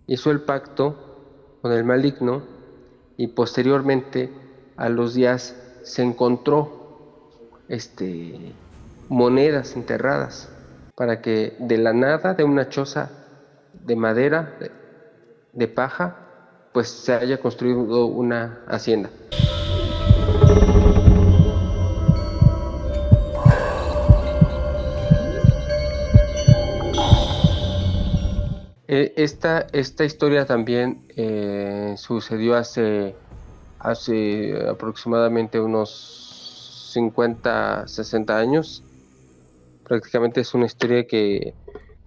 hizo el pacto con el maligno y posteriormente a los días se encontró monedas enterradas para que de la nada, de una choza de madera, de paja, pues se haya construido una hacienda. Esta historia también sucedió hace aproximadamente unos 50, 60 años. Prácticamente es una historia que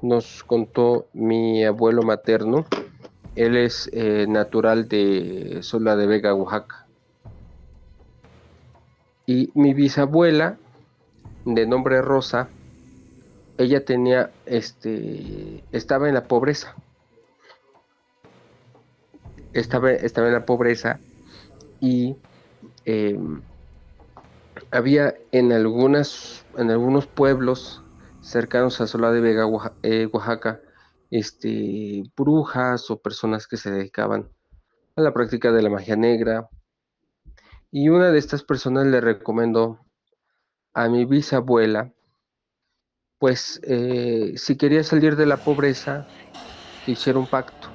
nos contó mi abuelo materno. Él es natural de Sola de Vega, Oaxaca. Y mi bisabuela, de nombre Rosa, ella estaba en la pobreza. Estaba en la pobreza y eh, había en algunos pueblos cercanos a Sola de Vega, Oaxaca, brujas o personas que se dedicaban a la práctica de la magia negra. Y una de estas personas le recomendó a mi bisabuela, pues si quería salir de la pobreza, que hiciera un pacto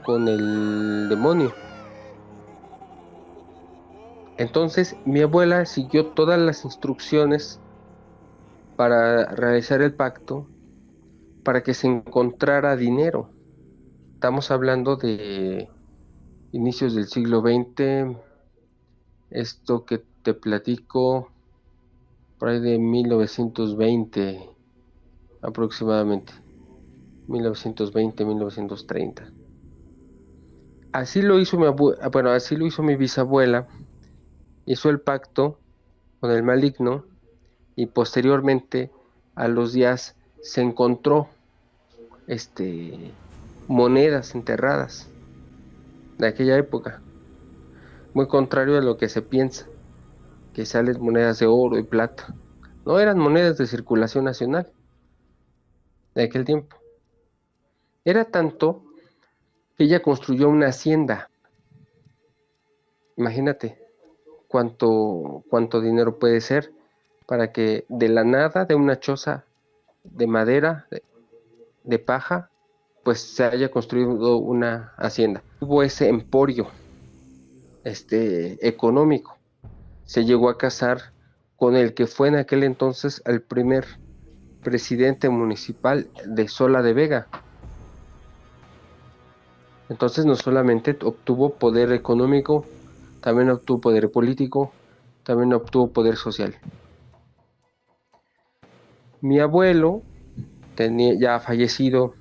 con el demonio. Entonces mi abuela siguió todas las instrucciones para realizar el pacto, para que se encontrara dinero. Estamos hablando de inicios del siglo XX, esto que te platico, por ahí de 1920 aproximadamente, 1920, 1930. Así lo hizo bueno, así lo hizo mi bisabuela, hizo el pacto con el maligno y posteriormente a los días se encontró monedas enterradas de aquella época, muy contrario a lo que se piensa, que salen monedas de oro y plata. No eran monedas de circulación nacional de aquel tiempo. Era tanto que ella construyó una hacienda. Imagínate cuánto dinero puede ser para que de la nada, de una choza de madera, de paja, pues se haya construido una hacienda. Hubo ese emporio económico. Se llegó a casar con el que fue en aquel entonces el primer presidente municipal de Sola de Vega. Entonces no solamente obtuvo poder económico, también obtuvo poder político, también obtuvo poder social. Mi abuelo, ya fallecido,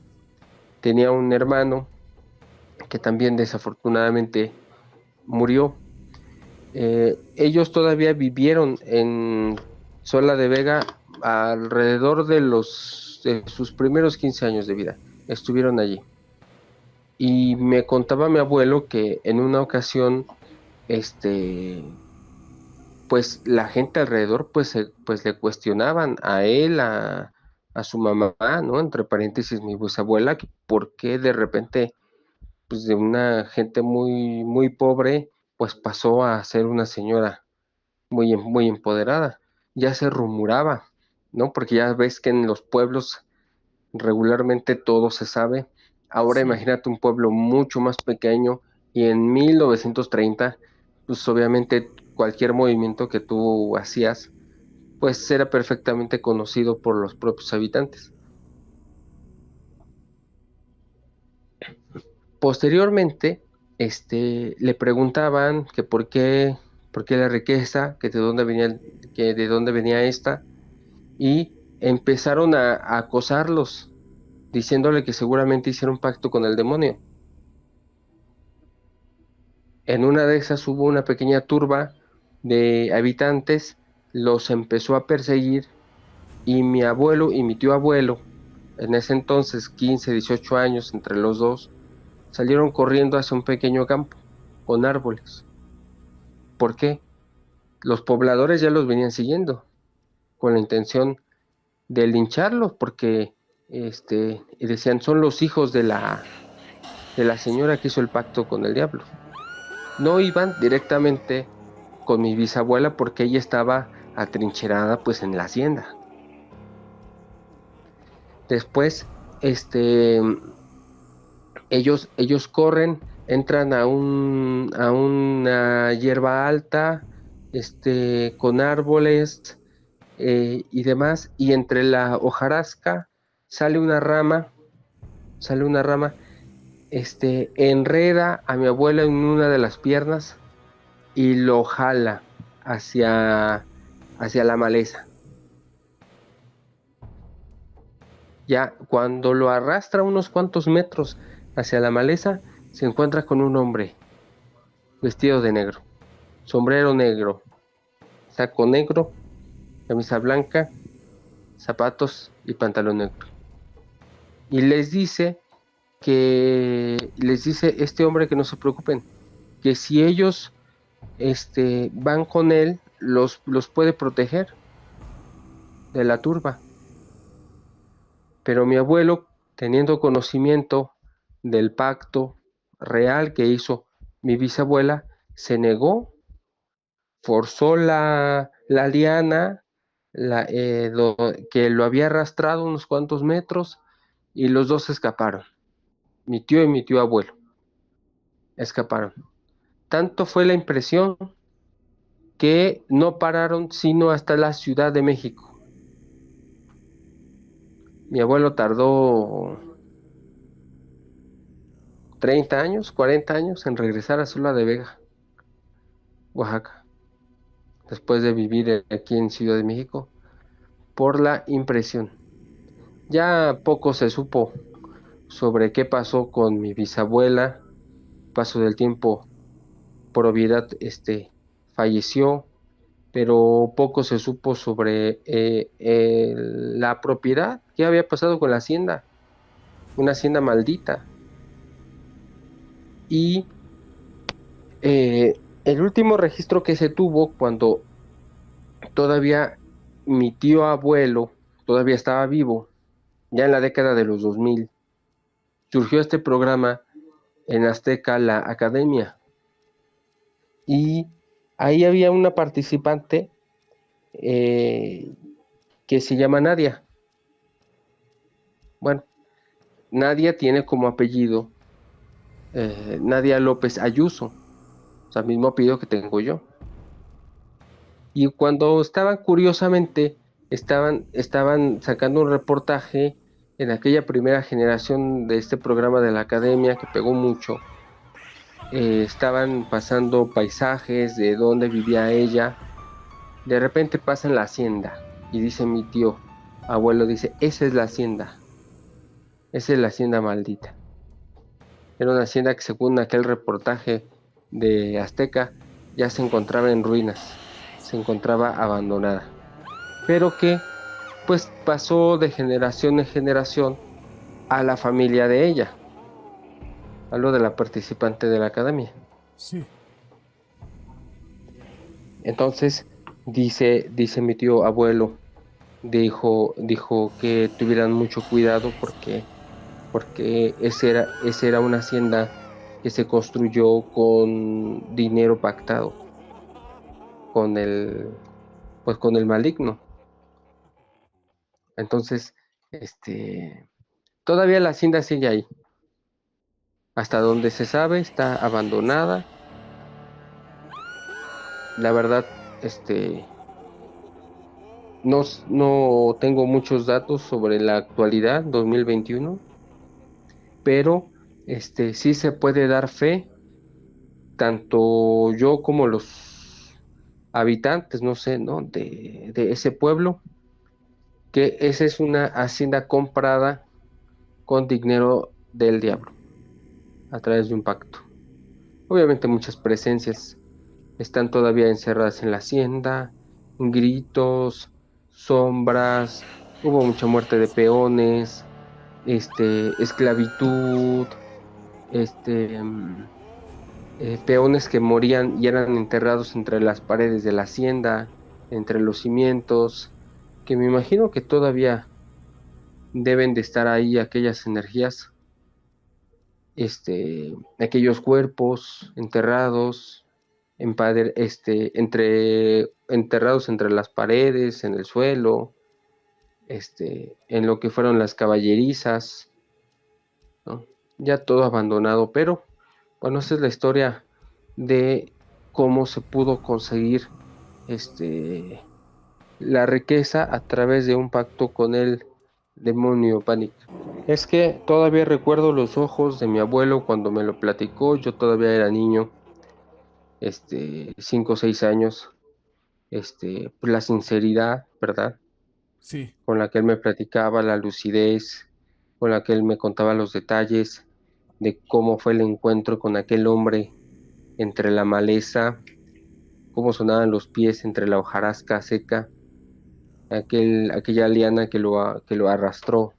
tenía un hermano que también desafortunadamente murió. Ellos todavía vivieron en Sola de Vega alrededor de sus primeros 15 años de vida. Estuvieron allí. Y me contaba mi abuelo que en una ocasión, pues la gente alrededor, pues le cuestionaban a él, a su mamá, ¿no? Entre paréntesis, mi bisabuela, que por qué de repente, pues de una gente muy, muy pobre, pues pasó a ser una señora muy, muy empoderada. Ya se rumoraba, ¿no? Porque ya ves que en los pueblos regularmente todo se sabe. Ahora Sí. imagínate un pueblo mucho más pequeño y en 1930, pues obviamente cualquier movimiento que tú hacías, pues era perfectamente conocido por los propios habitantes. Posteriormente, le preguntaban que por qué la riqueza, que de dónde venía esta, y empezaron a acosarlos, diciéndole que seguramente hicieron un pacto con el demonio. En una de esas hubo una pequeña turba de habitantes, los empezó a perseguir y mi abuelo y mi tío abuelo, en ese entonces 15, 18 años entre los dos, salieron corriendo hacia un pequeño campo con árboles. ¿Por qué? Los pobladores ya los venían siguiendo con la intención de lincharlos porque y decían son los hijos de de la señora que hizo el pacto con el diablo. No iban directamente con mi bisabuela porque ella estaba atrincherada pues en la hacienda. Después, ellos corren, entran a una hierba alta, con árboles y demás, y entre la hojarasca sale una rama, sale una rama, enreda a mi abuela en una de las piernas y lo jala hacia la maleza. Ya cuando lo arrastra unos cuantos metros hacia la maleza, se encuentra con un hombre vestido de negro, sombrero negro, saco negro, camisa blanca, zapatos y pantalón negro. Y les dice este hombre que no se preocupen, que si ellos van con él, los puede proteger de la turba. Pero mi abuelo, teniendo conocimiento del pacto real que hizo mi bisabuela, se negó, forzó la liana que lo había arrastrado unos cuantos metros y los dos escaparon. Mi tío y mi tío abuelo escaparon. Tanto fue la impresión que no pararon sino hasta la Ciudad de México. Mi abuelo tardó 30 años, 40 años en regresar a Ciudad de Vega, Oaxaca, después de vivir aquí en Ciudad de México, por la impresión. Ya poco se supo sobre qué pasó con mi bisabuela. Paso del tiempo, por obviedad, falleció, pero poco se supo sobre la propiedad. ¿Qué había pasado con la hacienda? Una hacienda maldita. Y el último registro que se tuvo cuando todavía mi tío abuelo todavía estaba vivo, ya en la década de los 2000, surgió este programa en Azteca, la Academia, y ahí había una participante eh, que se llama Nadia. Bueno, Nadia tiene como apellido Nadia López Ayuso, o sea, mismo apellido que tengo yo. Y cuando estaban, curiosamente, estaban sacando un reportaje en aquella primera generación de este programa de la academia que pegó mucho. Estaban pasando paisajes de dónde vivía ella. De repente pasan la hacienda y dice mi tío, abuelo, dice, esa es la hacienda maldita. Era una hacienda que según aquel reportaje de Azteca ya se encontraba en ruinas, se encontraba abandonada, pero que pues pasó de generación en generación a la familia de ella, a lo de la participante de la academia. Sí. Entonces, dice mi tío abuelo, dijo que tuvieran mucho cuidado porque esa era una hacienda que se construyó con dinero pactado con pues con el maligno. Entonces, todavía la hacienda sigue ahí. Hasta donde se sabe, está abandonada. La verdad, no tengo muchos datos sobre la actualidad 2021, pero sí se puede dar fe, tanto yo como los habitantes, no sé, ¿no? De ese pueblo, que esa es una hacienda comprada con dinero del diablo a través de un pacto. Obviamente muchas presencias están todavía encerradas en la hacienda, gritos, sombras, hubo mucha muerte de peones, esclavitud, este, mm, peones que morían y eran enterrados entre las paredes de la hacienda, entre los cimientos, que me imagino que todavía deben de estar ahí aquellas energías aquellos cuerpos enterrados, enterrados entre las paredes, en el suelo, en lo que fueron las caballerizas, ¿no? Ya todo abandonado, pero bueno, esa es la historia de cómo se pudo conseguir este, la riqueza a través de un pacto con el demonio Panic. Es que todavía recuerdo los ojos de mi abuelo cuando me lo platicó, yo todavía era niño, 5 o 6 años, pues la sinceridad, ¿verdad? Sí. Con la que él me platicaba, la lucidez, con la que él me contaba los detalles de cómo fue el encuentro con aquel hombre entre la maleza, cómo sonaban los pies entre la hojarasca seca, aquella liana que lo arrastró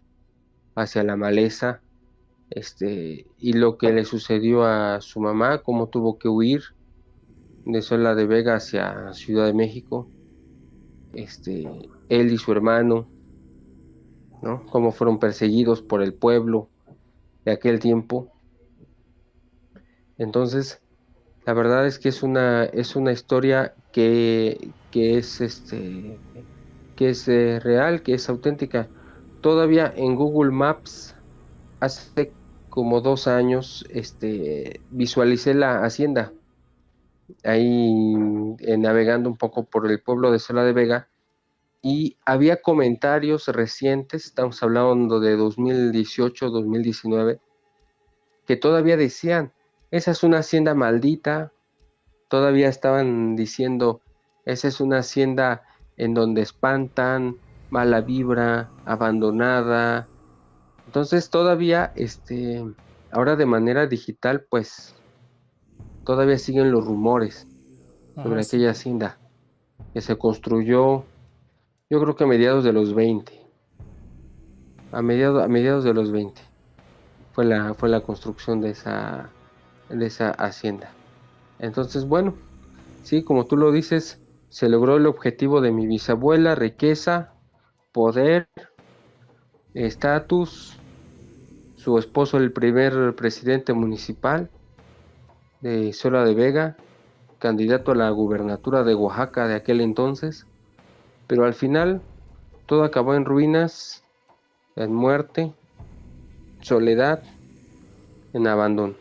hacia la maleza, y lo que le sucedió a su mamá, cómo tuvo que huir de Sola de Vega hacia Ciudad de México, él y su hermano, ¿no? Cómo fueron perseguidos por el pueblo de aquel tiempo. Entonces, la verdad es que es una historia que es real, que es auténtica. Todavía en Google Maps, hace como 2 años, visualicé la hacienda, ahí navegando un poco por el pueblo de Sola de Vega, y había comentarios recientes, estamos hablando de 2018, 2019, que todavía decían, esa es una hacienda maldita, todavía estaban diciendo, esa es una hacienda en donde espantan, mala vibra, abandonada. Entonces todavía, ahora de manera digital, pues todavía siguen los rumores Ajá, sobre sí. aquella hacienda que se construyó, yo creo que a mediados de los 20, a mediados de los 20 fue la construcción de esa hacienda. Entonces, bueno, sí, como tú lo dices, se logró el objetivo de mi bisabuela, riqueza, poder, estatus, su esposo el primer presidente municipal de Sola de Vega, candidato a la gubernatura de Oaxaca de aquel entonces, pero al final todo acabó en ruinas, en muerte, soledad, en abandono.